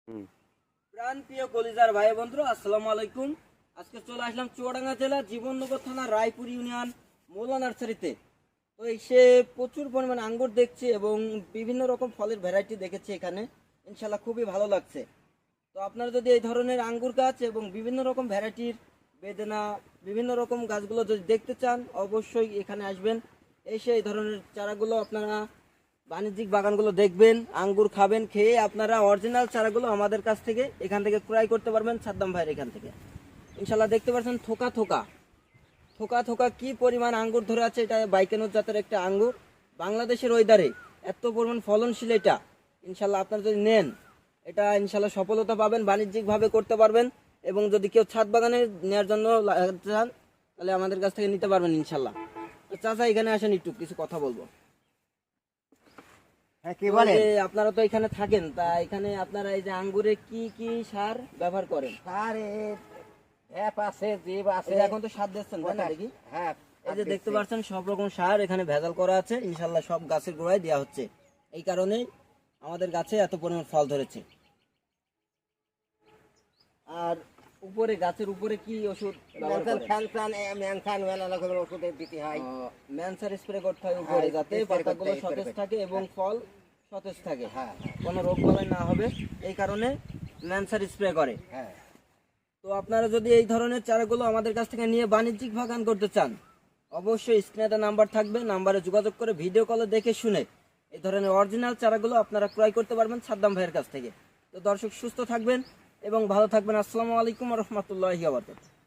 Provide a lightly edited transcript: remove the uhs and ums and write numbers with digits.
প্রাণপ্রিয় কলিজার ভাই বন্ধু, আসসালামু আলাইকুম। আজকে চলে আসলাম চুয়াডাঙ্গা জেলা জীবননগর থানা রায়পুর ইউনিয়ন মোল্লা নার্সারিতে। তো এসে প্রচুর পরিমাণ আঙ্গুর দেখছি এবং বিভিন্ন রকম ফলের ভ্যারাইটি দেখেছি এখানে। ইনশাল্লাহ খুবই ভালো লাগছে। তো আপনারা যদি এই ধরনের আঙ্গুর গাছ এবং বিভিন্ন রকম ভ্যারাইটির বেদেনা বিভিন্ন রকম গাছগুলো যদি দেখতে চান, অবশ্যই এখানে আসবেন। এসে এই ধরনের চারাগুলো আপনারা বাণিজ্যিক বাগানগুলো দেখবেন, আঙ্গুর খাবেন, খেয়ে আপনারা অরিজিনাল চারাগুলো আমাদের কাছ থেকে এখান থেকে ক্রয় করতে পারবেন সাদ্দাম ভাইয়ের এখান থেকে। ইনশাল্লাহ দেখতে পাচ্ছেন থোকা থোকা থোকা থোকা কি পরিমাণ আঙ্গুর ধরে আছে। এটা বাইকানোর জাতের একটা আঙ্গুর, বাংলাদেশের ওয়েদারে এত পরিমাণ ফলনশীল এটা। ইনশাল্লাহ আপনারা যদি নেন, এটা ইনশাল্লাহ সফলতা পাবেন, বাণিজ্যিকভাবে করতে পারবেন। এবং যদি কেউ ছাদ বাগানে নেওয়ার জন্য চান, তাহলে আমাদের কাছ থেকে নিতে পারবেন ইনশাল্লাহ। তো চাচা এখানে আসেন, একটু কিছু কথা বলবো। আপনারা তো এখানে থাকেন, তা এখানে আপনারা এই যে আঙ্গুরে কি কি সার ব্যবহার করেন? এখন তো সার দিচ্ছেন, দেখি। এই যে দেখতে পাচ্ছেন সব রকম সার এখানে ভেজাল করা আছে। ইনশাল্লাহ সব গাছের গোড়ায় দেওয়া হচ্ছে, এই কারণেই আমাদের গাছে এত পরিমাণ ফল ধরেছে। আর উপরে গাছের উপরে কি ওষুধ ম্যানসার স্প্রে করতে হয় উপরে, যাতে পাতাগুলো সতেজ থাকে এবং ফল সতেজ থাকে, কোনো রোগ বালাই না হবে, এই কারণে ম্যানসার স্প্রে করে। তো আপনারা যদি এই ধরনের চারাগুলো আমাদের কাছ থেকে নিয়ে বাণিজ্যিক বাগান করতে চান, অবশ্যই স্ক্রিনে নাম্বার থাকবে, নাম্বারে যোগাযোগ করে ভিডিও কলে দেখে শুনে এই ধরনের অরিজিনাল চারাগুলো আপনারা ক্রয় করতে পারবেন সাদ্দাম ভাইয়ের কাছ থেকে। তো দর্শক সুস্থ থাকবেন এবং ভালো থাকবেন। আসসালামু আলাইকুম ওয়া রাহমাতুল্লাহি ওয়া বারাকাতুহু।